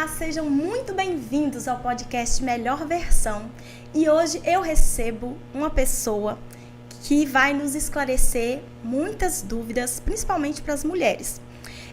Olá, sejam muito bem-vindos ao podcast Melhor Versão. E hoje eu recebo uma pessoa que vai nos esclarecer muitas dúvidas, principalmente para as mulheres.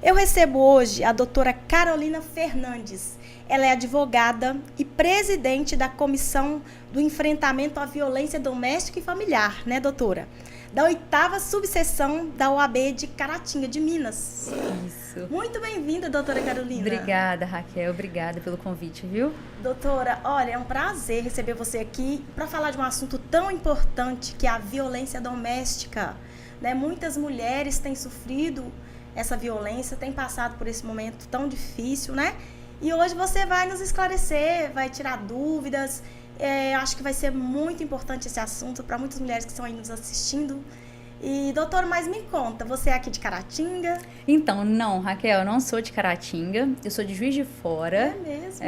Eu recebo hoje a doutora Carolina Fernandes. Ela é advogada e presidente da Comissão do Enfrentamento à Violência Doméstica e Familiar, né, doutora? Da 8ª subseção da OAB de Caratinga, de Minas. Isso. Muito bem-vinda, doutora Carolina. Obrigada, Raquel. Obrigada pelo convite, viu? Doutora, olha, é um prazer receber você aqui para falar de um assunto tão importante que é a violência doméstica, né? Muitas mulheres têm sofrido essa violência, têm passado por esse momento tão difícil, né? E hoje você vai nos esclarecer, vai tirar dúvidas. Acho que vai ser muito importante esse assunto para muitas mulheres que estão aí nos assistindo. E, doutor, mas me conta, você é aqui de Caratinga? Então, não, Raquel, eu não sou de Caratinga, eu sou de Juiz de Fora. É mesmo?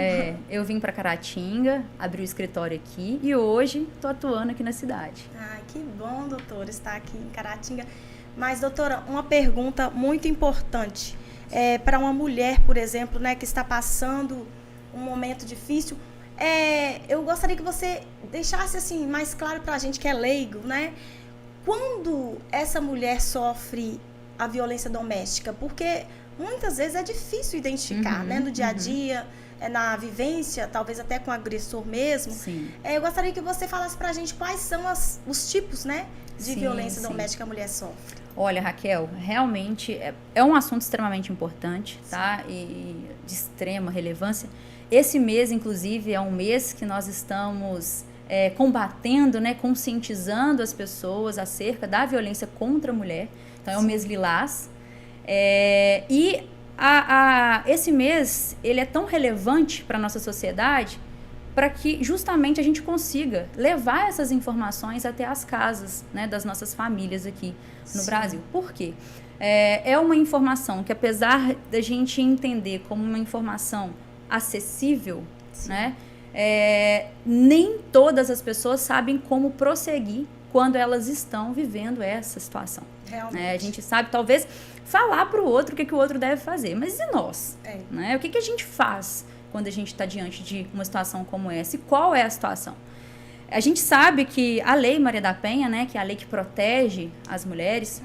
Eu vim para Caratinga, abri o escritório aqui e hoje estou atuando aqui na cidade. Ah, que bom, doutor, estar aqui em Caratinga. Mas, doutora, uma pergunta muito importante. Para uma mulher, por exemplo, né, que está passando um momento difícil, eu gostaria que você deixasse assim mais claro para a gente que é leigo, né? Quando essa mulher sofre a violência doméstica, porque muitas vezes é difícil identificar, né? No dia a dia, na vivência, talvez até com o agressor mesmo. Sim. Eu gostaria que você falasse para a gente quais são os tipos, né, de violência doméstica que a mulher sofre. Olha, Raquel, realmente é um assunto extremamente importante, tá? E de extrema relevância. Esse mês, inclusive, é um mês que nós estamos combatendo, né, conscientizando as pessoas acerca da violência contra a mulher. Então, é o mês Lilás. Esse mês, ele é tão relevante para a nossa sociedade para que justamente a gente consiga levar essas informações até as casas, né, das nossas famílias aqui no Brasil. Por quê? É uma informação que, apesar da gente entender como uma informação acessível, né, nem todas as pessoas sabem como prosseguir quando elas estão vivendo essa situação. Realmente. A gente sabe, talvez, falar para o outro o que o outro deve fazer, mas e nós? Né? O que a gente faz quando a gente está diante de uma situação como essa? E qual é a situação? A gente sabe que a Lei Maria da Penha, né, que é a lei que protege as mulheres,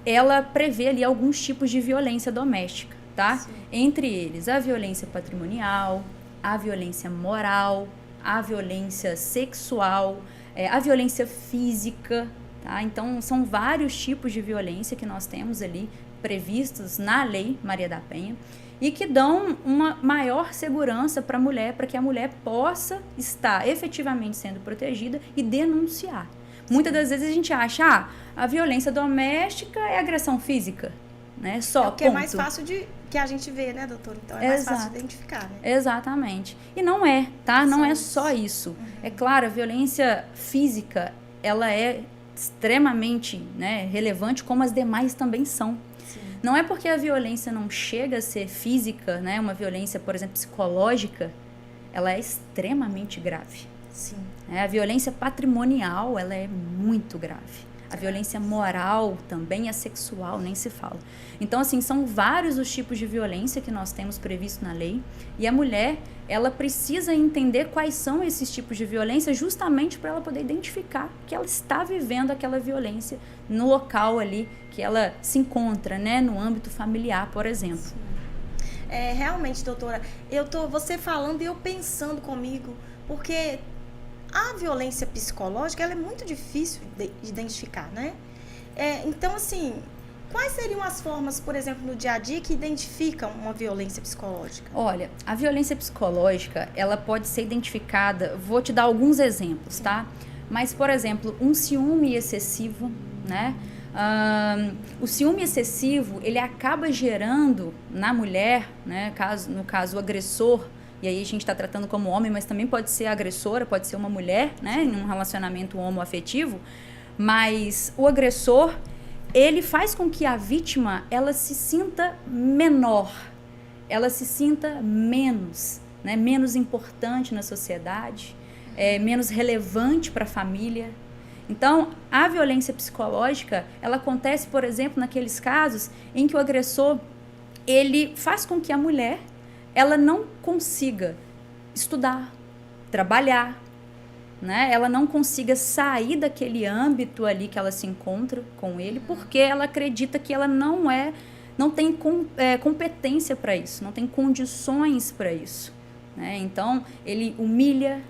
ela prevê ali alguns tipos de violência doméstica, tá? Sim. Entre eles, a violência patrimonial, a violência moral, a violência sexual, a violência física, tá? Então, são vários tipos de violência que nós temos ali previstos na Lei Maria da Penha e que dão uma maior segurança para a mulher, para que a mulher possa estar efetivamente sendo protegida e denunciar. Sim. Muitas das vezes a gente acha, a violência doméstica é agressão física, né? Só, o que é mais fácil que a gente vê, né, doutor? Então, é mais fácil de identificar, né? Exatamente. E não é, tá? Não é só isso. É claro, a violência física, ela é extremamente, né, relevante, como as demais também são. Sim. Não é porque a violência não chega a ser física, né, uma violência, por exemplo, psicológica, ela é extremamente grave. Sim. A violência patrimonial, ela é muito grave. A violência moral também, a sexual, nem se fala. Então, assim, são vários os tipos de violência que nós temos previsto na lei. E a mulher, ela precisa entender quais são esses tipos de violência justamente para ela poder identificar que ela está vivendo aquela violência no local ali que ela se encontra, né? No âmbito familiar, por exemplo. Sim. Realmente, doutora, você falando e eu pensando comigo, porque a violência psicológica, ela é muito difícil de identificar, né? Então, assim, quais seriam as formas, por exemplo, no dia a dia que identificam uma violência psicológica? Olha, a violência psicológica, ela pode ser identificada, vou te dar alguns exemplos, tá? Mas, por exemplo, um ciúme excessivo, né? O ciúme excessivo, ele acaba gerando na mulher, né? No caso, o agressor, e aí a gente está tratando como homem, mas também pode ser agressora, pode ser uma mulher, né, em um relacionamento homoafetivo, mas o agressor, ele faz com que a vítima, ela se sinta menor, ela se sinta menos, né, menos importante na sociedade, menos relevante para a família. Então, a violência psicológica, ela acontece, por exemplo, naqueles casos em que o agressor, ele faz com que a mulher ela não consiga estudar, trabalhar, né? Ela não consiga sair daquele âmbito ali que ela se encontra com ele, porque ela acredita que ela não tem competência para isso, não tem condições para isso, né? Então, ele humilha,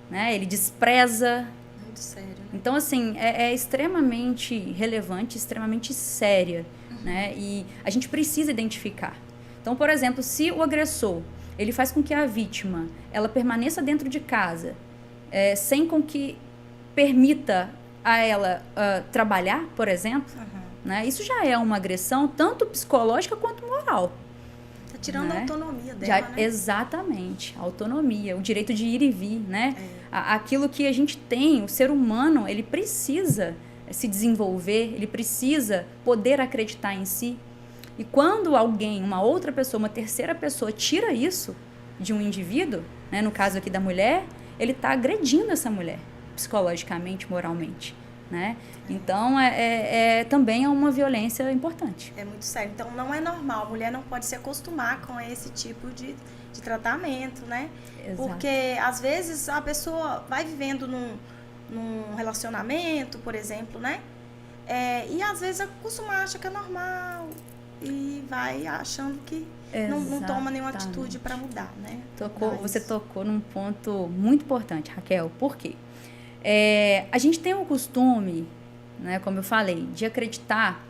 né? Ele despreza. Muito sério, né? Então, assim, é extremamente relevante, extremamente séria, né? E a gente precisa identificar. Então, por exemplo, se o agressor, ele faz com que a vítima, ela permaneça dentro de casa, sem com que permita a ela trabalhar, por exemplo, né? Isso já é uma agressão tanto psicológica quanto moral. Está tirando, né, a autonomia dela, já, né? Exatamente, a autonomia, o direito de ir e vir, né? Aquilo que a gente tem, o ser humano, ele precisa se desenvolver, ele precisa poder acreditar em si. E quando alguém, uma outra pessoa, uma terceira pessoa tira isso de um indivíduo, né, no caso aqui da mulher, ele está agredindo essa mulher, psicologicamente, moralmente, né? Então, também é uma violência importante. É muito sério. Então, não é normal. A mulher não pode se acostumar com esse tipo de tratamento, né? Exato. Porque, às vezes, a pessoa vai vivendo num relacionamento, por exemplo, né? E, às vezes, acha que é normal e vai achando que não toma nenhuma atitude para mudar, né? Você tocou num ponto muito importante, Raquel. Por quê? A gente tem o costume, né, como eu falei, de acreditar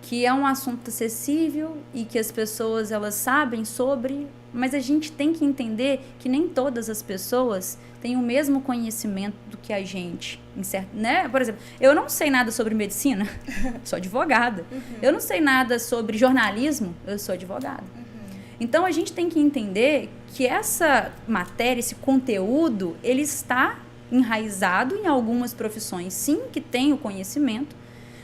que é um assunto acessível e que as pessoas elas sabem sobre, mas a gente tem que entender que nem todas as pessoas têm o mesmo conhecimento do que a gente, né? Por exemplo, eu não sei nada sobre medicina, sou advogada. Eu não sei nada sobre jornalismo, eu sou advogada. Então, a gente tem que entender que essa matéria, esse conteúdo, ele está enraizado em algumas profissões, sim, que têm o conhecimento,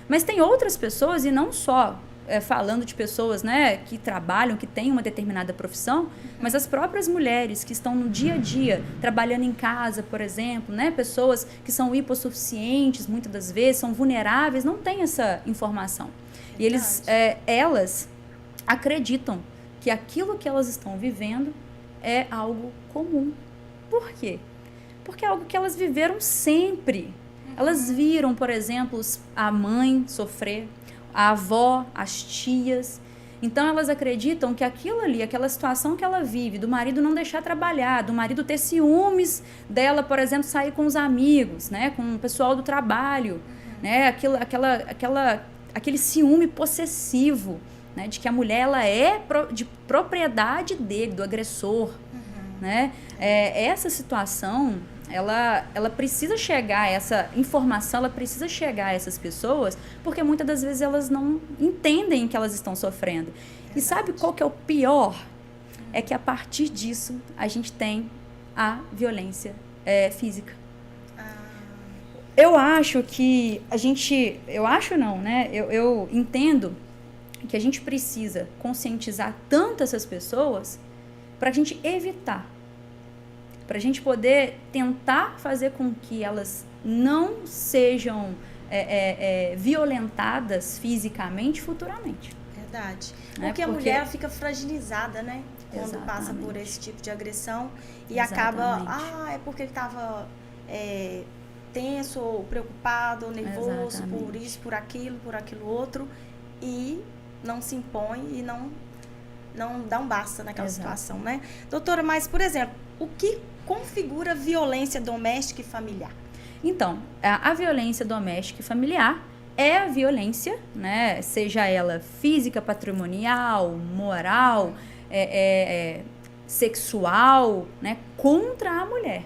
mas tem outras pessoas, e não só falando de pessoas, né, que trabalham, que têm uma determinada profissão, mas as próprias mulheres que estão no dia a dia, trabalhando em casa, por exemplo, né, pessoas que são hipossuficientes, muitas das vezes, são vulneráveis, não têm essa informação. E elas acreditam que aquilo que elas estão vivendo é algo comum. Por quê? Porque é algo que elas viveram sempre. Elas viram, por exemplo, a mãe sofrer, a avó, as tias. Então, elas acreditam que aquilo ali, aquela situação que ela vive, do marido não deixar trabalhar, do marido ter ciúmes dela, por exemplo, sair com os amigos, né, com o pessoal do trabalho, né, aquele ciúme possessivo, né, de que a mulher ela é de propriedade dele, do agressor. Né? Essa situação, ela precisa chegar, essa informação, ela precisa chegar a essas pessoas, porque muitas das vezes elas não entendem que elas estão sofrendo. E sabe qual que é o pior? É que a partir disso, a gente tem a violência física. Eu acho que eu entendo que a gente precisa conscientizar tanto essas pessoas para a gente evitar, para a gente poder tentar fazer com que elas não sejam violentadas fisicamente futuramente. Verdade. Porque a mulher fica fragilizada, né? Quando passa por esse tipo de agressão e acaba, é porque ele estava tenso, ou preocupado, ou nervoso, por isso, por aquilo outro, e não se impõe e não dá um basta naquela situação, né? Doutora, mas, por exemplo, o que configura violência doméstica e familiar? Então, a violência doméstica e familiar é a violência, né? Seja ela física, patrimonial, moral, sexual, né? Contra a mulher.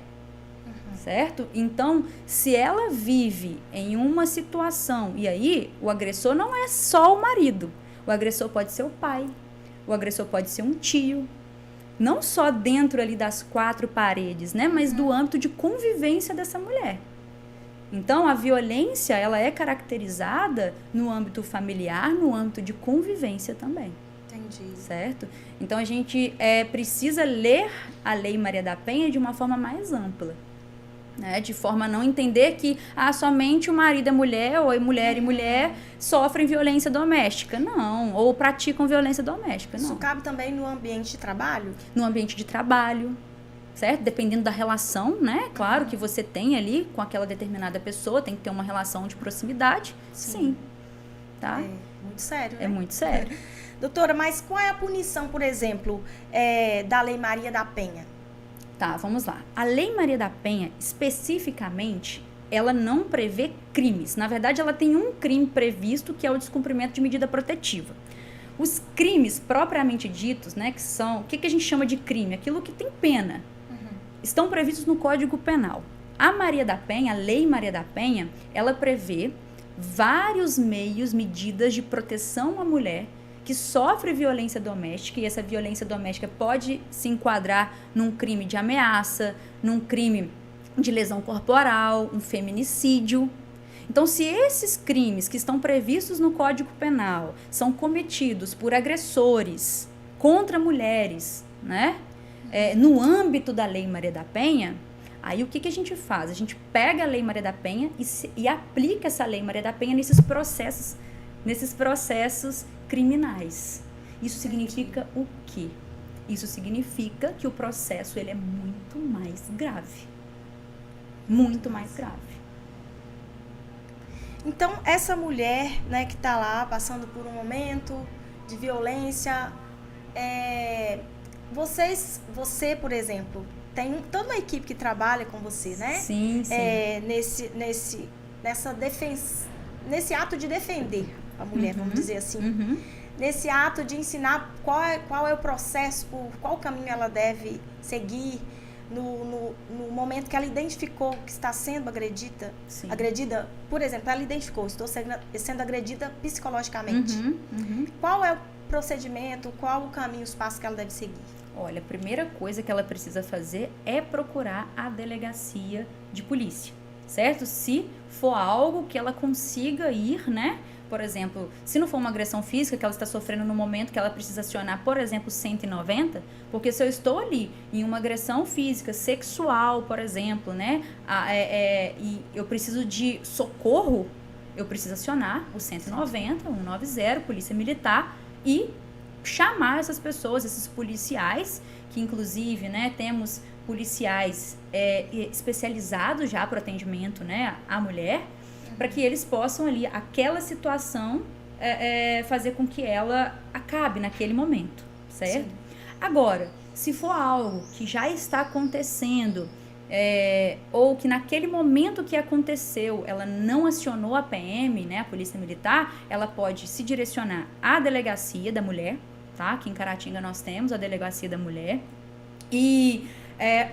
Certo? Então, se ela vive em uma situação, e aí o agressor não é só o marido, o agressor pode ser o pai, o agressor pode ser um tio, não só dentro ali das 4 paredes, né, mas do âmbito de convivência dessa mulher. Então, a violência, ela é caracterizada no âmbito familiar, no âmbito de convivência também. Entendi. Certo? Então, a gente precisa ler a Lei Maria da Penha de uma forma mais ampla. né? De forma a não entender que somente o marido e a mulher, ou mulher e mulher, sofrem violência doméstica. Não, ou praticam violência doméstica. Não. Isso cabe também no ambiente de trabalho? No ambiente de trabalho, certo? Dependendo da relação, né? Claro que você tem ali com aquela determinada pessoa, tem que ter uma relação de proximidade. Sim. Tá? É muito sério, né? É muito sério. Doutora, mas qual é a punição, por exemplo, da Lei Maria da Penha? Tá, vamos lá. A Lei Maria da Penha, especificamente, ela não prevê crimes. Na verdade, ela tem um crime previsto, que é o descumprimento de medida protetiva. Os crimes propriamente ditos, né, que são... O que a gente chama de crime? Aquilo que tem pena. Estão previstos no Código Penal. A Maria da Penha, a Lei Maria da Penha, ela prevê vários meios, medidas de proteção à mulher que sofre violência doméstica, e essa violência doméstica pode se enquadrar num crime de ameaça, num crime de lesão corporal, um feminicídio. Então, se esses crimes que estão previstos no Código Penal são cometidos por agressores contra mulheres, né, no âmbito da Lei Maria da Penha, aí o que a gente faz? A gente pega a Lei Maria da Penha e aplica essa Lei Maria da Penha nesses processos criminais. Isso significa o quê? Isso significa que o processo ele é muito mais grave. Muito mais grave. Então, essa mulher, né, que está lá passando por um momento de violência, você, por exemplo, tem toda uma equipe que trabalha com você, né? Sim, sim. Nesse ato de defender a mulher, vamos dizer assim. Nesse ato de ensinar qual é o processo, por qual caminho ela deve seguir no momento que ela identificou que está sendo agredida. Por exemplo, ela identificou, estou sendo agredida psicologicamente. Qual é o procedimento, qual o caminho, os passos que ela deve seguir? Olha, a primeira coisa que ela precisa fazer é procurar a delegacia de polícia, certo? Se for algo que ela consiga ir, né? Por exemplo, se não for uma agressão física que ela está sofrendo no momento que ela precisa acionar, por exemplo, 190, porque se eu estou ali em uma agressão física, sexual, por exemplo, né? E eu preciso de socorro, eu preciso acionar o 190, 190, Polícia Militar, e chamar essas pessoas, esses policiais, que inclusive, né, temos policiais especializados já para o atendimento, né, à mulher, para que eles possam ali, aquela situação, fazer com que ela acabe naquele momento, certo? Sim. Agora, se for algo que já está acontecendo, ou que naquele momento que aconteceu, ela não acionou a PM, né, a Polícia Militar, ela pode se direcionar à delegacia da mulher, tá? Aqui em Caratinga nós temos a delegacia da mulher, e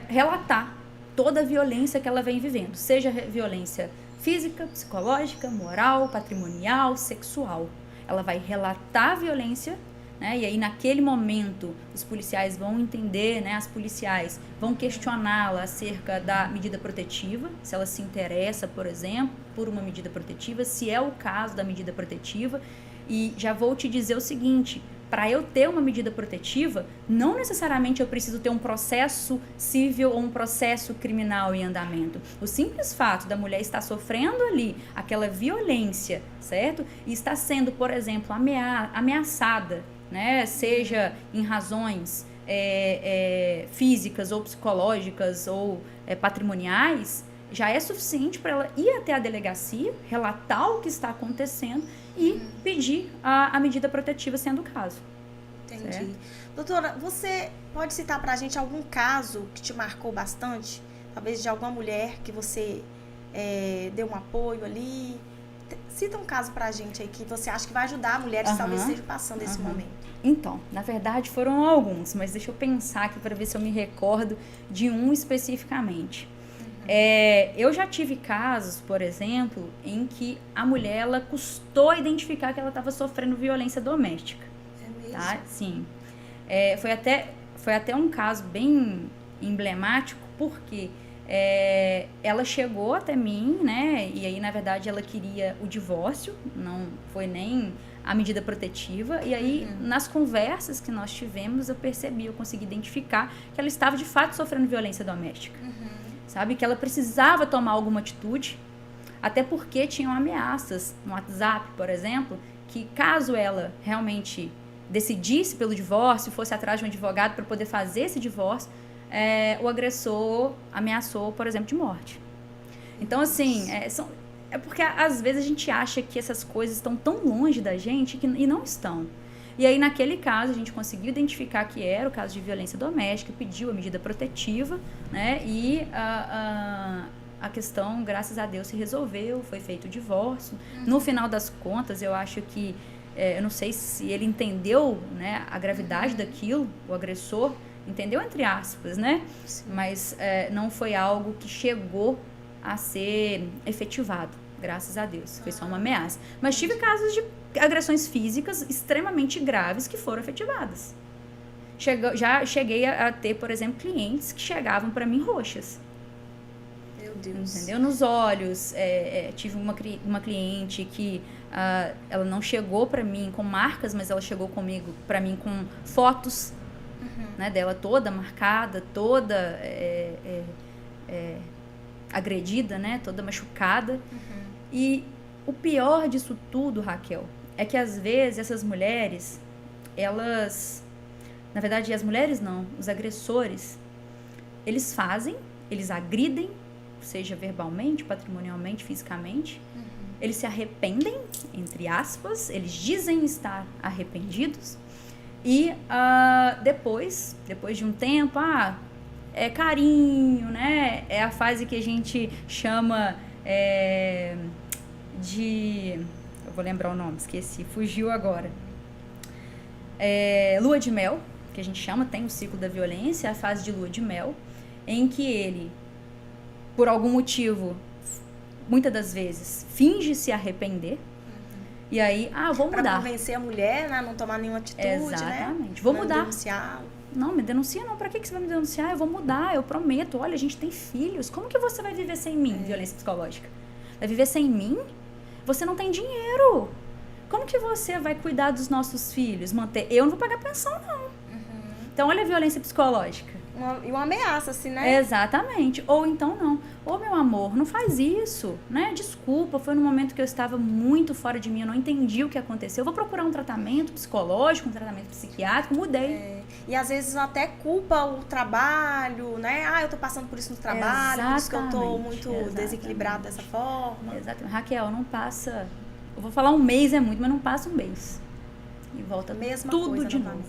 relatar toda a violência que ela vem vivendo, seja violência física, psicológica, moral, patrimonial, sexual. Ela vai relatar a violência, né? E aí naquele momento os policiais vão entender, né? As policiais vão questioná-la acerca da medida protetiva, se ela se interessa, por exemplo, por uma medida protetiva, se é o caso da medida protetiva. E já vou te dizer o seguinte: para eu ter uma medida protetiva, não necessariamente eu preciso ter um processo civil ou um processo criminal em andamento. O simples fato da mulher estar sofrendo ali aquela violência, certo? E está sendo, por exemplo, ameaçada, né? Seja em razões físicas ou psicológicas ou patrimoniais, já é suficiente para ela ir até a delegacia, relatar o que está acontecendo e pedir a medida protetiva, sendo o caso. Entendi. Certo? Doutora, você pode citar para a gente algum caso que te marcou bastante? Talvez de alguma mulher que você deu um apoio ali? Cita um caso para a gente aí que você acha que vai ajudar mulheres que talvez estejam passando esse momento. Então, na verdade foram alguns, mas deixa eu pensar aqui para ver se eu me recordo de um especificamente. Eu já tive casos, por exemplo, em que a mulher, ela custou identificar que ela estava sofrendo violência doméstica. É mesmo? Tá? Sim. Foi até um caso bem emblemático, porque ela chegou até mim, né? E aí, na verdade, ela queria o divórcio, não foi nem a medida protetiva. E aí, nas conversas que nós tivemos, eu consegui identificar que ela estava, de fato, sofrendo violência doméstica. sabe? Que ela precisava tomar alguma atitude, até porque tinham ameaças no WhatsApp, por exemplo, que caso ela realmente decidisse pelo divórcio, fosse atrás de um advogado para poder fazer esse divórcio, o agressor ameaçou, por exemplo, de morte. Então, assim, é porque às vezes a gente acha que essas coisas estão tão longe da gente e não estão. E aí, naquele caso, a gente conseguiu identificar que era o caso de violência doméstica, pediu a medida protetiva, né? E a questão, graças a Deus, se resolveu, foi feito o divórcio. No final das contas, eu acho que, eu não sei se ele entendeu, né, a gravidade daquilo, o agressor, entendeu entre aspas, né? Sim. Mas não foi algo que chegou a ser efetivado, graças a Deus. Foi só uma ameaça. Mas tive casos de agressões físicas extremamente graves que foram efetivadas. Já cheguei a ter, por exemplo, clientes que chegavam para mim roxas. Meu Deus. Entendeu? Nos olhos. Tive uma cliente que ela não chegou para mim com marcas, mas ela chegou para mim com fotos, né, dela toda marcada, toda agredida, né, toda machucada. E o pior disso tudo, Raquel, é que às vezes essas mulheres, elas... Na verdade, as mulheres não, os agressores, eles agridem, seja verbalmente, patrimonialmente, fisicamente, eles se arrependem, entre aspas, eles dizem estar arrependidos, e depois de um tempo, é carinho, né? É a fase que a gente chama eu vou lembrar o nome, esqueci, fugiu agora. Lua de mel, que a gente chama, tem o ciclo da violência, a fase de lua de mel, em que ele, por algum motivo, muitas das vezes, finge se arrepender. E aí, vou mudar. Pra convencer a mulher, né? Não tomar nenhuma atitude, exatamente. Né? Vou mudar. Denunciá-lo. Não, me denuncia não. Pra que você vai me denunciar? Eu vou mudar, eu prometo. Olha, a gente tem filhos. Como que você vai viver sem mim? Violência psicológica. Vai viver sem mim? Você não tem dinheiro. Como que você vai cuidar dos nossos filhos? Manter? Eu não vou pagar pensão, não. Então, olha a violência psicológica. E uma ameaça, assim, né? Exatamente. Ou então não. Ô, meu amor, não faz isso, né? Desculpa, foi no momento que eu estava muito fora de mim, eu não entendi o que aconteceu. Eu vou procurar um tratamento psicológico, um tratamento psiquiátrico, mudei. E às vezes até culpa o trabalho, né? Eu tô passando por isso no trabalho, por isso que eu tô muito desequilibrada dessa forma. Exatamente. Raquel, não passa... Eu vou falar um mês é muito, mas não passa um mês. E volta tudo de novo.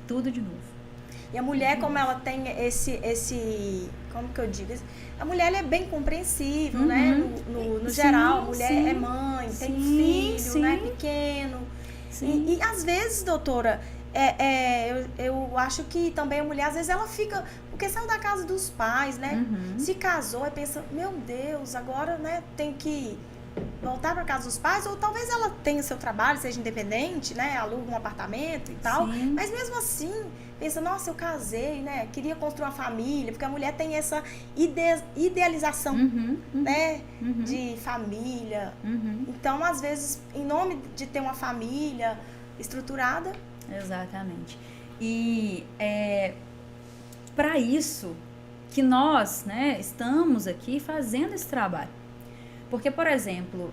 Tudo de novo. E a mulher, como ela tem esse como que eu digo? A mulher, ela é bem compreensível, né? No geral, a mulher é mãe, tem filho, né? Pequeno. E às vezes, doutora, eu acho que também a mulher, às vezes ela fica... Porque saiu da casa dos pais, né? Se casou e pensa, meu Deus, agora, né, tem que voltar para casa dos pais, ou talvez ela tenha seu trabalho, seja independente, né, aluga um apartamento e tal, mas mesmo assim, pensa, nossa, eu casei, né, queria construir uma família, porque a mulher tem essa idealização, né, de família. Então, às vezes, em nome de ter uma família estruturada... Exatamente. E para isso que nós, né, estamos aqui fazendo esse trabalho. Porque, por exemplo,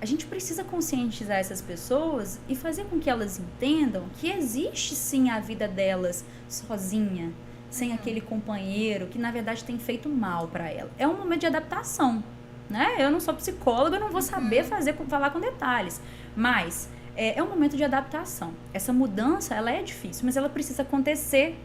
a gente precisa conscientizar essas pessoas e fazer com que elas entendam que existe sim a vida delas sozinha, sem aquele companheiro que, na verdade, tem feito mal para ela. É um momento de adaptação, né? Eu não sou psicóloga, eu não vou saber falar com detalhes, mas é um momento de adaptação. Essa mudança, ela é difícil, mas ela precisa acontecer.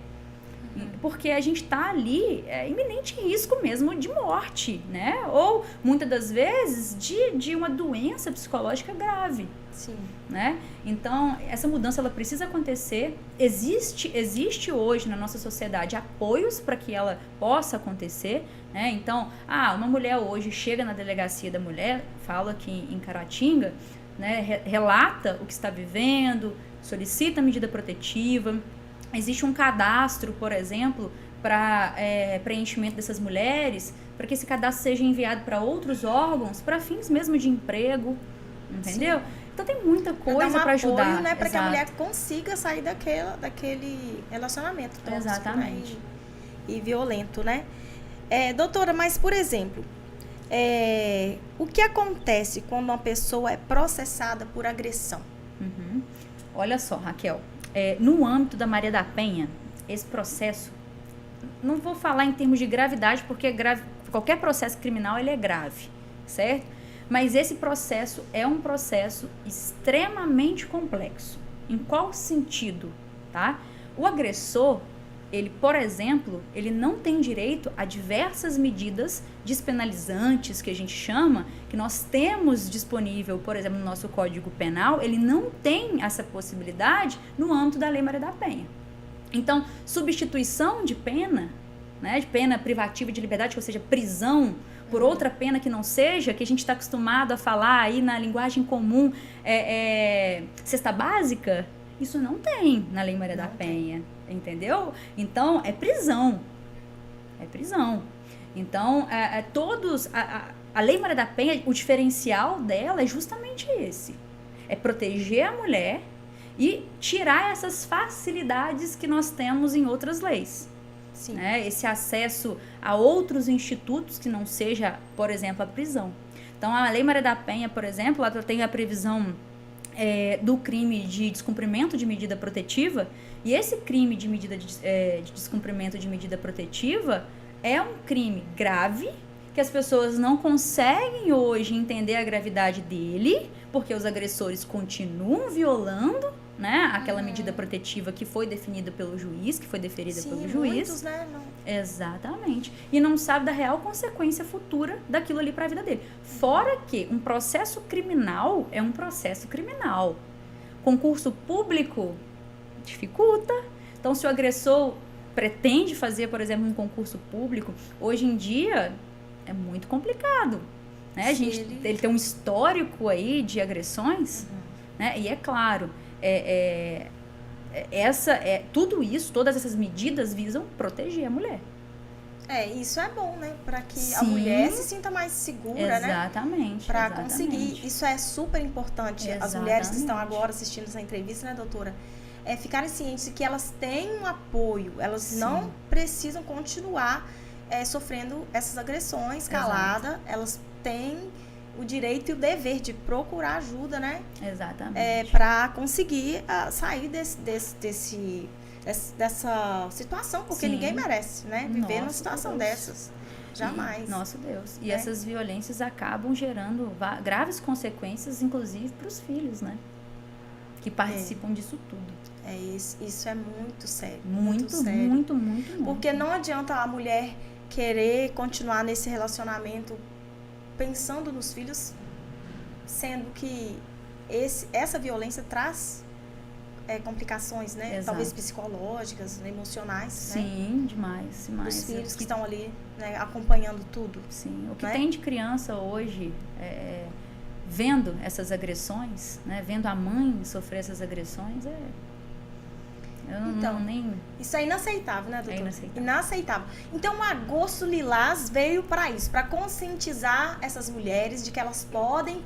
Porque a gente está ali iminente risco mesmo de morte, né? Ou, muitas das vezes, de uma doença psicológica grave. Sim. Né? Então, essa mudança ela precisa acontecer. Existe hoje na nossa sociedade apoios para que ela possa acontecer. Né? Então, uma mulher hoje chega na delegacia da mulher, fala aqui em Caratinga, né? Relata o que está vivendo, solicita a medida protetiva. Existe um cadastro, por exemplo, para preenchimento dessas mulheres, para que esse cadastro seja enviado para outros órgãos, para fins mesmo de emprego, entendeu? Sim. Então tem muita coisa para ajudar. Apoio, né, para que a mulher consiga sair daquele relacionamento tóxico, né, e violento, né? Doutora, mas, por exemplo, o que acontece quando uma pessoa é processada por agressão? Uhum. Olha só, Raquel, no âmbito da Maria da Penha, esse processo, não vou falar em termos de gravidade, porque qualquer processo criminal ele é grave, certo? Mas esse processo é um processo extremamente complexo. Em qual sentido, tá? O agressor, ele, por exemplo, ele não tem direito a diversas medidas despenalizantes, que a gente chama, que nós temos disponível, por exemplo, no nosso Código Penal, ele não tem essa possibilidade no âmbito da Lei Maria da Penha. Então, substituição de pena, né, de pena privativa de liberdade, ou seja, prisão, por outra pena que não seja, que a gente está acostumado a falar aí na linguagem comum, cesta básica, isso não tem na Lei Maria da Penha, entendeu? Então, é prisão. É prisão. Então, a Lei Maria da Penha, o diferencial dela é justamente esse. É proteger a mulher e tirar essas facilidades que nós temos em outras leis. Sim. Né? Esse acesso a outros institutos que não seja, por exemplo, a prisão. Então, a Lei Maria da Penha, por exemplo, ela tem a previsão do crime de descumprimento de medida protetiva, e esse crime de descumprimento de medida protetiva é um crime grave, que as pessoas não conseguem hoje entender a gravidade dele, porque os agressores continuam violando, né, aquela medida protetiva que foi definida pelo juiz, que foi deferida pelo juiz. Muitos, né? Não. Exatamente. E não sabe da real consequência futura daquilo ali para a vida dele. Fora que um processo criminal é um processo criminal. Concurso público dificulta. Então, se o agressor pretende fazer, por exemplo, um concurso público, hoje em dia é muito complicado. Né? Ele tem um histórico aí de agressões, né? E é claro, tudo isso, todas essas medidas visam proteger a mulher. Isso é bom, né? Para que Sim. a mulher se sinta mais segura, exatamente, né? Para conseguir. Isso é super importante. Exatamente. As mulheres que estão agora assistindo essa entrevista, né, doutora? Ficarem cientes de que elas têm um apoio. Elas Sim. não precisam continuar sofrendo essas agressões calada. Elas têm o direito e o dever de procurar ajuda, né? Exatamente. Para conseguir sair dessa situação, porque Sim. ninguém merece, né? Viver numa Nossa, situação Deus. dessas. Jamais. Nosso Deus. E essas violências acabam gerando graves consequências, inclusive para os filhos, né? Que participam disso tudo. Isso é muito sério. Muito, sério. muito, muito, muito. Porque não adianta a mulher querer continuar nesse relacionamento pensando nos filhos, sendo que essa violência traz complicações, né? Exato. Talvez psicológicas, emocionais. Sim, né? demais. Os filhos que estão ali, né, acompanhando tudo. Sim, o que né? tem de criança hoje, vendo essas agressões, né? Vendo a mãe sofrer essas agressões, Isso é inaceitável, né, doutora? Inaceitável. Inaceitável. Então, o Agosto Lilás veio para isso, para conscientizar essas mulheres de que elas podem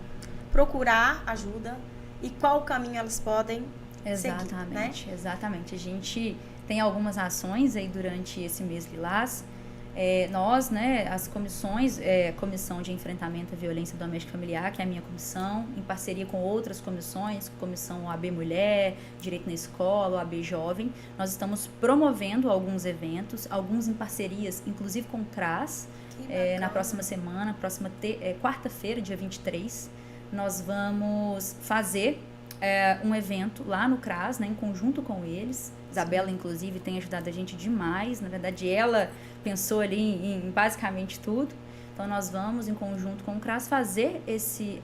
procurar ajuda e qual caminho elas podem Exatamente, seguir, né? Exatamente. A gente tem algumas ações aí durante esse mês Lilás. Nós, né, as comissões, Comissão de Enfrentamento à Violência Doméstica e Familiar, que é a minha comissão, em parceria com outras comissões, Comissão OAB Mulher, Direito na Escola, OAB Jovem, nós estamos promovendo alguns eventos, alguns em parcerias, inclusive com o CRAS, na próxima semana, quarta-feira, dia 23, nós vamos fazer um evento lá no CRAS, né, em conjunto com eles. Isabela, inclusive, tem ajudado a gente demais. Na verdade, ela pensou ali em basicamente tudo. Então, nós vamos, em conjunto com o CRAS, fazer esse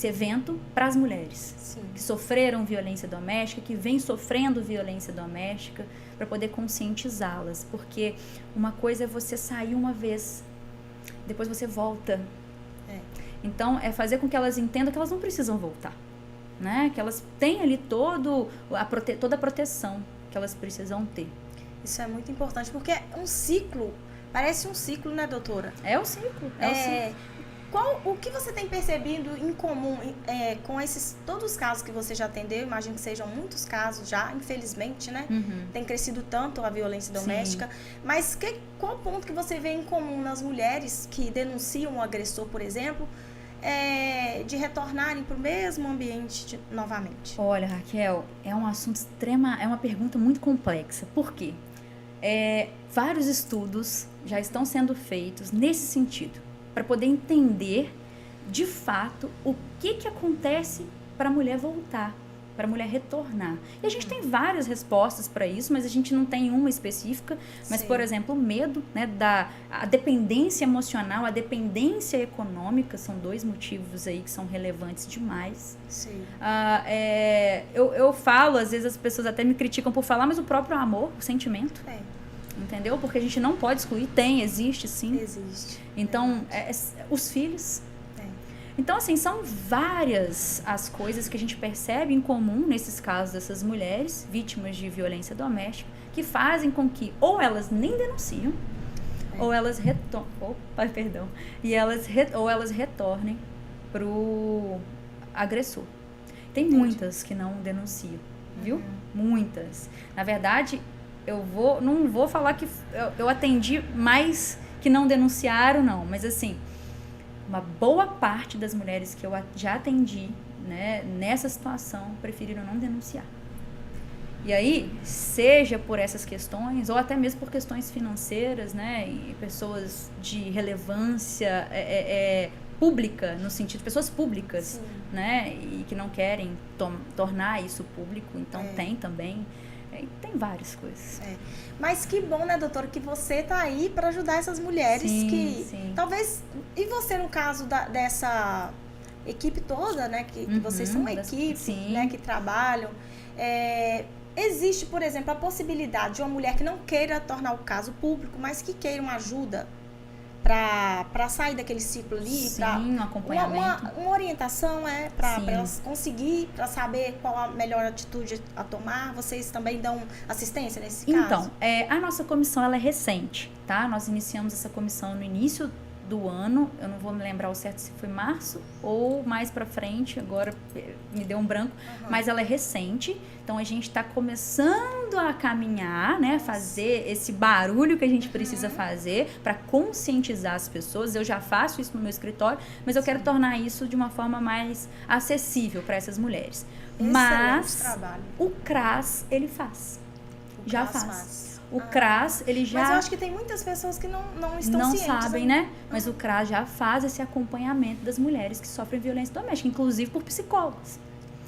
evento para as mulheres. Sim. Que sofreram violência doméstica, que vêm sofrendo violência doméstica, para poder conscientizá-las. Porque uma coisa é você sair uma vez, depois você volta. Então, é fazer com que elas entendam que elas não precisam voltar. Né? Que elas têm ali toda a proteção que elas precisam ter. Isso é muito importante, porque é um ciclo, parece um ciclo, né, doutora? É o ciclo. o que você tem percebido em comum com todos os casos que você já atendeu? Imagino que sejam muitos casos já, infelizmente, né? Tem crescido tanto a violência doméstica. Sim. Mas qual o ponto que você vê em comum nas mulheres que denunciam o agressor, por exemplo, de retornarem para o mesmo ambiente novamente? Olha, Raquel, é um assunto é uma pergunta muito complexa. Por quê? Vários estudos já estão sendo feitos nesse sentido, para poder entender de fato o que acontece para a mulher voltar, para a mulher retornar. E a gente tem várias respostas para isso, mas a gente não tem uma específica. Mas, sim, por exemplo, o medo, né, a dependência emocional, a dependência econômica, são 2 motivos aí que são relevantes demais. Sim. Eu falo, às vezes as pessoas até me criticam por falar, mas o próprio amor, o sentimento. Entendeu? Porque a gente não pode excluir. Existe sim. Existe. Então, os filhos. Então, assim, são várias as coisas que a gente percebe em comum nesses casos dessas mulheres vítimas de violência doméstica, que fazem com que ou elas nem denunciam, ou elas ou elas retornem pro agressor. Tem muitas que não denunciam, viu? Muitas. Na verdade, não vou falar que eu atendi mais que não denunciaram, não, mas assim, uma boa parte das mulheres que eu já atendi, né, nessa situação, preferiram não denunciar. E aí, seja por essas questões, ou até mesmo por questões financeiras, né, e pessoas de relevância pública, no sentido de pessoas públicas, sim, né, e que não querem tornar isso público, então tem também. Tem várias coisas. Mas que bom, né, doutora, que você tá aí para ajudar essas mulheres, sim, que sim, talvez... E você, no caso dessa equipe toda, né, que vocês são uma equipe, sim, né, que trabalham, existe, por exemplo, a possibilidade de uma mulher que não queira tornar o caso público, mas que queira uma ajuda para sair daquele ciclo ali, sim, um acompanhamento, uma orientação para elas conseguir, para saber qual a melhor atitude a tomar. Vocês também dão assistência nesse caso? Então, a nossa comissão ela é recente, tá? Nós iniciamos essa comissão no início do ano, eu não vou me lembrar o certo se foi março ou mais para frente, agora me deu um branco, mas ela é recente, então a gente está começando a caminhar, né, fazer esse barulho que a gente precisa fazer para conscientizar as pessoas. Eu já faço isso no meu escritório, mas eu quero tornar isso de uma forma mais acessível para essas mulheres. Mas trabalho. O CRAS, ele faz. Já faz. O CRAS, ele já... Mas eu acho que tem muitas pessoas que não estão cientes. Não sabem, né? Mas o CRAS já faz esse acompanhamento das mulheres que sofrem violência doméstica, inclusive por psicólogos.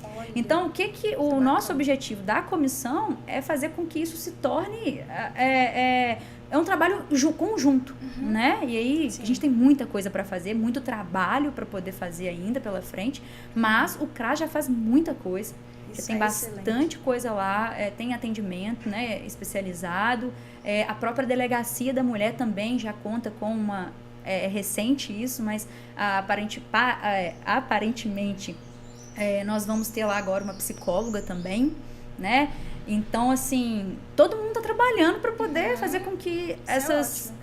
Olha. Então, o nosso objetivo da comissão é fazer com que isso se torne... É um trabalho conjunto, né? E aí, sim, a gente tem muita coisa para fazer, muito trabalho para poder fazer ainda pela frente, mas o CRAS já faz muita coisa. Já tem bastante coisa lá, tem atendimento, né, especializado. A própria delegacia da mulher também já conta com uma... recente isso, mas aparentemente nós vamos ter lá agora uma psicóloga também, né? Então, assim, todo mundo está trabalhando para poder fazer com que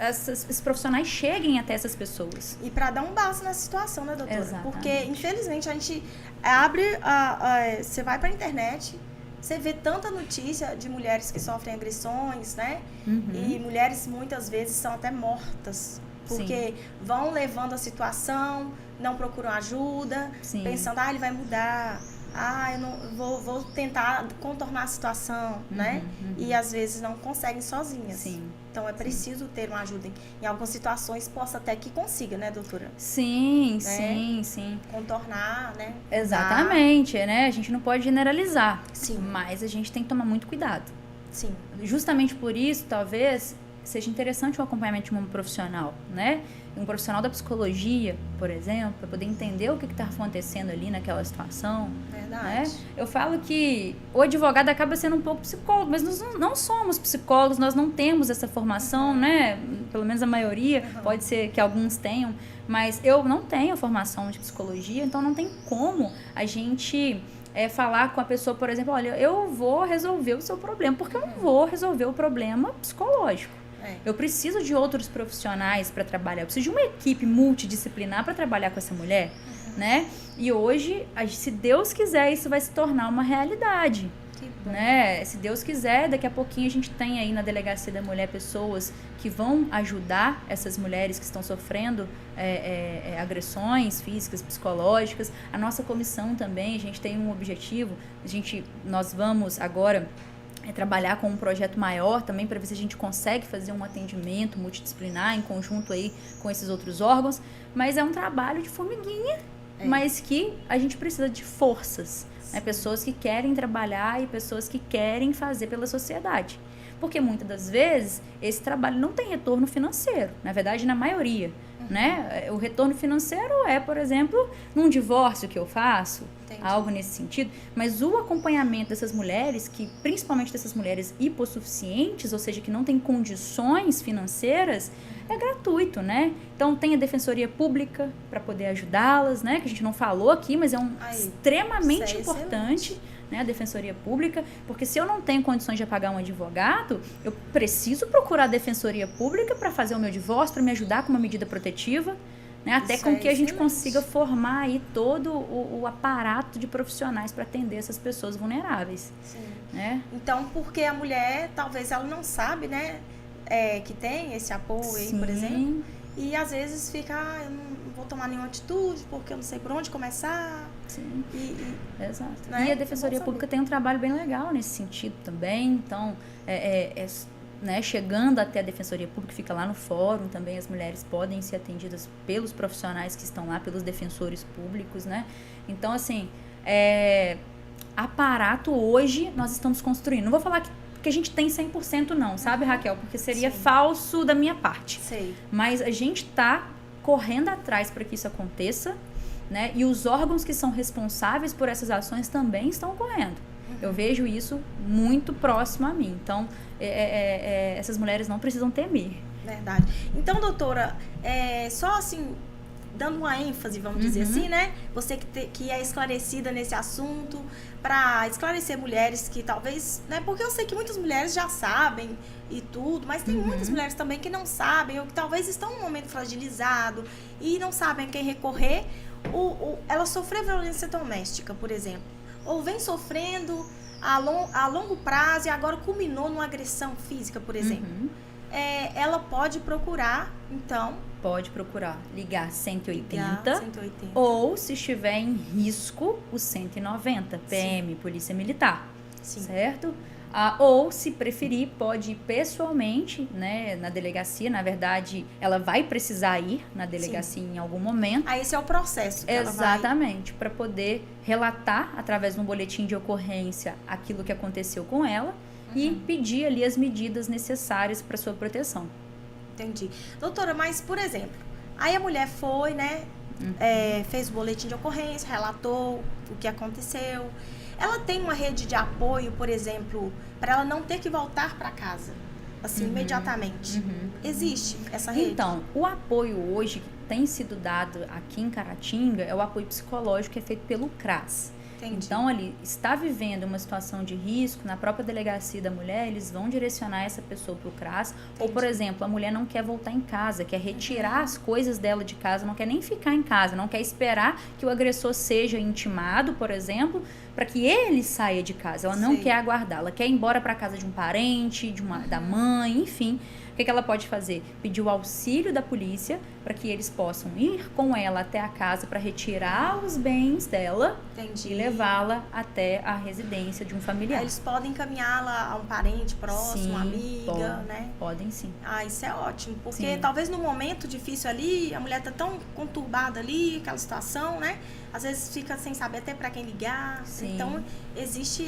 esses profissionais cheguem até essas pessoas. E para dar um basta nessa situação, né, doutora? Exatamente. Porque, infelizmente, a gente você vai para a internet, você vê tanta notícia de mulheres que sofrem agressões, né? E mulheres, muitas vezes, são até mortas. Porque vão levando a situação, não procuram ajuda, pensando, ele vai mudar. Eu não vou tentar contornar a situação, né? E às vezes não conseguem sozinhas. Sim. Então é preciso ter uma ajuda. Em algumas situações possa até que consiga, né, doutora? Sim, né? sim. Contornar, né? Exatamente, né? A gente não pode generalizar. Sim. Mas a gente tem que tomar muito cuidado. Sim. Justamente por isso, talvez, seja interessante o acompanhamento de um profissional, né? Um profissional da psicologia, por exemplo, para poder entender o que está acontecendo ali naquela situação. Verdade. Né? Eu falo que o advogado acaba sendo um pouco psicólogo, mas nós não somos psicólogos, nós não temos essa formação, né? Pelo menos a maioria, pode ser que alguns tenham, mas eu não tenho formação de psicologia, então não tem como a gente... falar com a pessoa, por exemplo, olha, eu vou resolver o seu problema, porque eu não vou resolver o problema psicológico. Eu preciso de outros profissionais para trabalhar, eu preciso de uma equipe multidisciplinar para trabalhar com essa mulher, né? E hoje, se Deus quiser, isso vai se tornar uma realidade. Né? Se Deus quiser, daqui a pouquinho a gente tem aí na Delegacia da Mulher pessoas que vão ajudar essas mulheres que estão sofrendo agressões físicas, psicológicas. A nossa comissão também, a gente tem um objetivo, nós vamos agora trabalhar com um projeto maior também para ver se a gente consegue fazer um atendimento multidisciplinar em conjunto aí com esses outros órgãos, mas é um trabalho de formiguinha, mas que a gente precisa de forças. Né, pessoas que querem trabalhar e pessoas que querem fazer pela sociedade. Porque muitas das vezes esse trabalho não tem retorno financeiro, na verdade na maioria. Né? O retorno financeiro é, por exemplo, num divórcio que eu faço, algo nesse sentido, mas o acompanhamento dessas mulheres, principalmente dessas mulheres hipossuficientes, ou seja, que não têm condições financeiras, é gratuito, né? Então tem a Defensoria Pública para poder ajudá-las, né? Que a gente não falou aqui, mas é extremamente importante, né? A Defensoria Pública, porque se eu não tenho condições de pagar um advogado, eu preciso procurar a Defensoria Pública para fazer o meu divórcio, para me ajudar com uma medida protetiva, né? Até com que a gente consiga formar aí todo o aparato de profissionais para atender essas pessoas vulneráveis. Sim. Né? Então, porque a mulher, talvez ela não sabe, né? Que tem esse apoio aí, por exemplo, e às vezes fica, eu não vou tomar nenhuma atitude porque eu não sei por onde começar. Sim, exato. Né? E a Defensoria Pública tem um trabalho bem legal nesse sentido também, então, né, chegando até a Defensoria Pública, fica lá no fórum também, as mulheres podem ser atendidas pelos profissionais que estão lá, pelos defensores públicos, né? Então, assim, aparato hoje nós estamos construindo. Não vou falar que a gente tem 100% não, sabe, Raquel? Porque seria falso da minha parte. Sei. Mas a gente está correndo atrás para que isso aconteça, né? E os órgãos que são responsáveis por essas ações também estão ocorrendo. Eu vejo isso muito próximo a mim. Então, essas mulheres não precisam temer. Verdade. Então, doutora, só assim, dando uma ênfase, vamos dizer assim, né? Você que é esclarecida nesse assunto, para esclarecer mulheres que talvez, né? Porque eu sei que muitas mulheres já sabem e tudo, mas tem muitas mulheres também que não sabem, ou que talvez estão num momento fragilizado e não sabem a quem recorrer. Ela sofreu violência doméstica, por exemplo, ou vem sofrendo a longo prazo e agora culminou numa agressão física, por exemplo. Ela pode procurar, então... Pode procurar ligar 180, ou, se estiver em risco, o 190, PM, Polícia Militar. Sim. Certo? Ou, se preferir, pode ir pessoalmente, né, na delegacia. Na verdade, ela vai precisar ir na delegacia em algum momento. Esse é o processo que exatamente, para poder relatar, através de um boletim de ocorrência, aquilo que aconteceu com ela e pedir ali as medidas necessárias para sua proteção. Entendi. Doutora, mas, por exemplo, aí a mulher foi, né, fez o boletim de ocorrência, relatou o que aconteceu. Ela tem uma rede de apoio, por exemplo, para ela não ter que voltar para casa, assim, imediatamente. Existe essa rede? Então, o apoio hoje que tem sido dado aqui em Caratinga é o apoio psicológico que é feito pelo CRAS. Entendi. Então, ali, está vivendo uma situação de risco, na própria delegacia da mulher, eles vão direcionar essa pessoa para o CRAS. Entendi. Ou, por exemplo, a mulher não quer voltar em casa, quer retirar as coisas dela de casa, não quer nem ficar em casa, não quer esperar que o agressor seja intimado, por exemplo, para que ele saia de casa. Ela não quer aguardar, ela quer ir embora para casa de um parente, da mãe, enfim. O que ela pode fazer? Pedir o auxílio da polícia para que eles possam ir com ela até a casa para retirar os bens dela e levá-la até a residência de um familiar. Eles podem encaminhá-la a um parente próximo, uma amiga, né? Podem sim. Isso é ótimo, porque talvez no momento difícil ali, a mulher tá tão conturbada ali, aquela situação, né? Às vezes fica sem saber até para quem ligar. Sim. Então, existe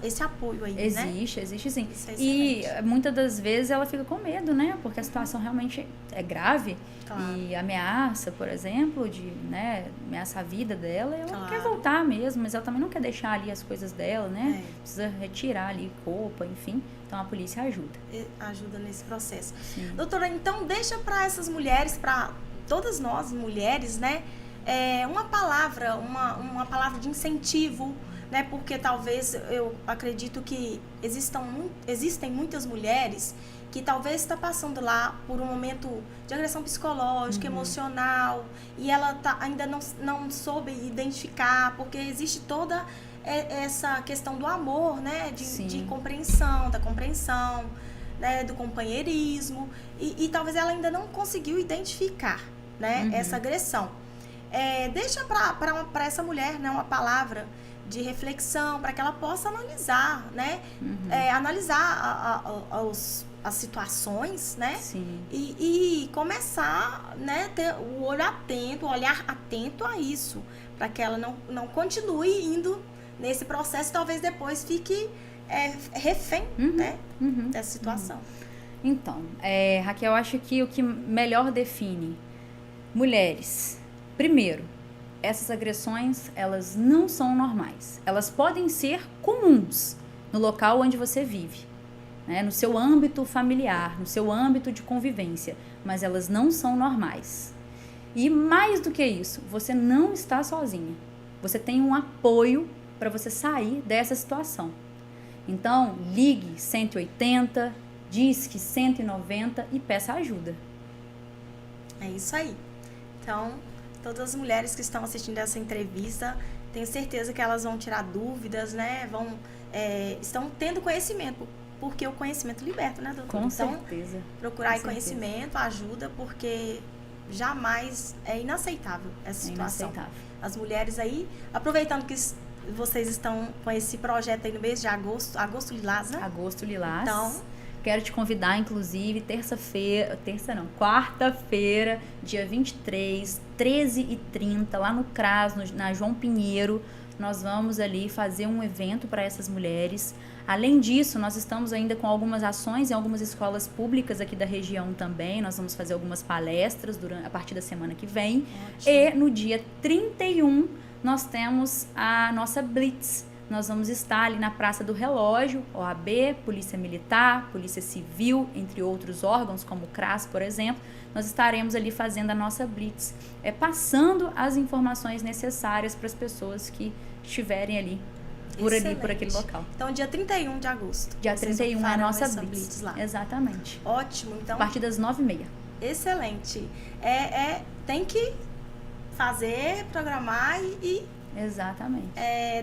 esse apoio aí, né? Existe sim. E muitas das vezes ela fica com medo, né? Porque a situação realmente é grave. Claro. E ameaça, por exemplo, ameaça a vida dela. Ela não quer voltar mesmo, mas ela também não quer deixar ali as coisas dela, né? Precisa retirar ali roupa, enfim. Então, a polícia ajuda. Ajuda nesse processo. Sim. Doutora, então deixa para essas mulheres, para todas nós mulheres, né? Uma palavra de incentivo né? Porque talvez eu acredito que existem muitas mulheres que talvez está passando lá por um momento de agressão psicológica, emocional, e ela ainda não soube identificar, porque existe toda essa questão do amor, né? De compreensão, da compreensão, né? Do companheirismo, e talvez ela ainda não conseguiu identificar, né? Essa agressão. Deixa para essa mulher, né? Uma palavra de reflexão, para que ela possa analisar, né? Analisar as situações, né? Sim. E começar, né? Ter o olho atento, o olhar atento a isso, para que ela não continue indo nesse processo e talvez depois fique refém, né? Dessa situação. Então, Raquel, eu acho que o que melhor define mulheres, primeiro, essas agressões, elas não são normais. Elas podem ser comuns no local onde você vive, né? No seu âmbito familiar, no seu âmbito de convivência, mas elas não são normais. E mais do que isso, você não está sozinha. Você tem um apoio para você sair dessa situação. Então, ligue 180, disque 190 e peça ajuda. É isso aí. Então, todas as mulheres que estão assistindo essa entrevista, tenho certeza que elas vão tirar dúvidas, né? Estão tendo conhecimento, porque o conhecimento liberta, né, doutora? Com certeza. Procurar conhecimento, ajuda, porque jamais é inaceitável essa situação. Inaceitável. As mulheres aí, aproveitando que vocês estão com esse projeto aí no mês de Agosto Lilás, né? Agosto Lilás. Então, quero te convidar, inclusive, quarta-feira, dia 23, 13h30, lá no CRAS, na João Pinheiro, nós vamos ali fazer um evento para essas mulheres. Além disso, nós estamos ainda com algumas ações em algumas escolas públicas aqui da região também. Nós vamos fazer algumas palestras a partir da semana que vem. Ótimo. E no dia 31, nós temos a nossa Blitz. Nós vamos estar ali na Praça do Relógio, OAB, Polícia Militar, Polícia Civil, entre outros órgãos, como o CRAS, por exemplo. Nós estaremos ali fazendo a nossa Blitz, passando as informações necessárias para as pessoas que estiverem ali por aquele local. Então, dia 31 de agosto. Dia 31 é a nossa Blitz lá. Exatamente. Ótimo. Então, a partir das 9h30. Excelente. Tem que fazer, programar e exatamente.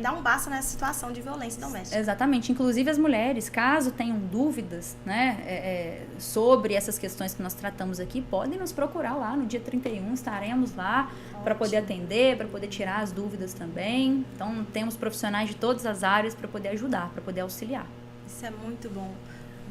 Dar um basta nessa situação de violência doméstica. Exatamente. Inclusive as mulheres, caso tenham dúvidas, né, sobre essas questões que nós tratamos aqui, podem nos procurar lá no dia 31, estaremos lá para poder atender, para poder tirar as dúvidas também. Então, temos profissionais de todas as áreas para poder ajudar, para poder auxiliar. Isso é muito bom.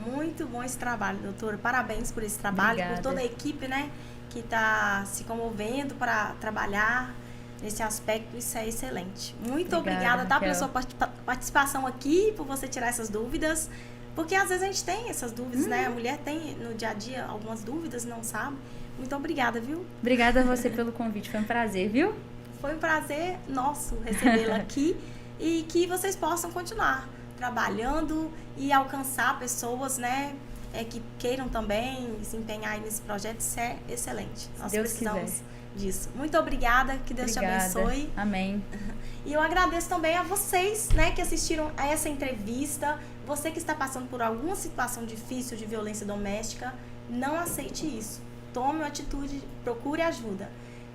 Muito bom esse trabalho, doutora. Parabéns por esse trabalho, por toda a equipe, né, que está se comovendo para trabalhar nesse aspecto. Isso é excelente. Muito obrigada, tá, pela sua participação aqui, por você tirar essas dúvidas, porque às vezes a gente tem essas dúvidas, né? A mulher tem no dia a dia algumas dúvidas, não sabe. Muito obrigada, viu? Obrigada a você pelo convite, foi um prazer, viu? Foi um prazer nosso recebê-la aqui e que vocês possam continuar trabalhando e alcançar pessoas, né, que queiram também se empenhar nesse projeto. Isso é excelente. Nós precisamos disso. Muito obrigada, que Deus te abençoe. Amém. E eu agradeço também a vocês, né, que assistiram a essa entrevista. Você que está passando por alguma situação difícil de violência doméstica, não aceite isso. Tome uma atitude, procure ajuda.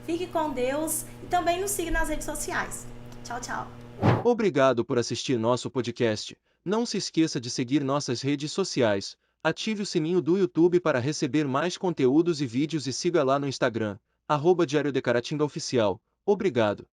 Fique com Deus e também nos siga nas redes sociais. Tchau, tchau. Obrigado por assistir nosso podcast. Não se esqueça de seguir nossas redes sociais. Ative o sininho do YouTube para receber mais conteúdos e vídeos e siga lá no Instagram, @Diário de Caratinga Oficial. Obrigado.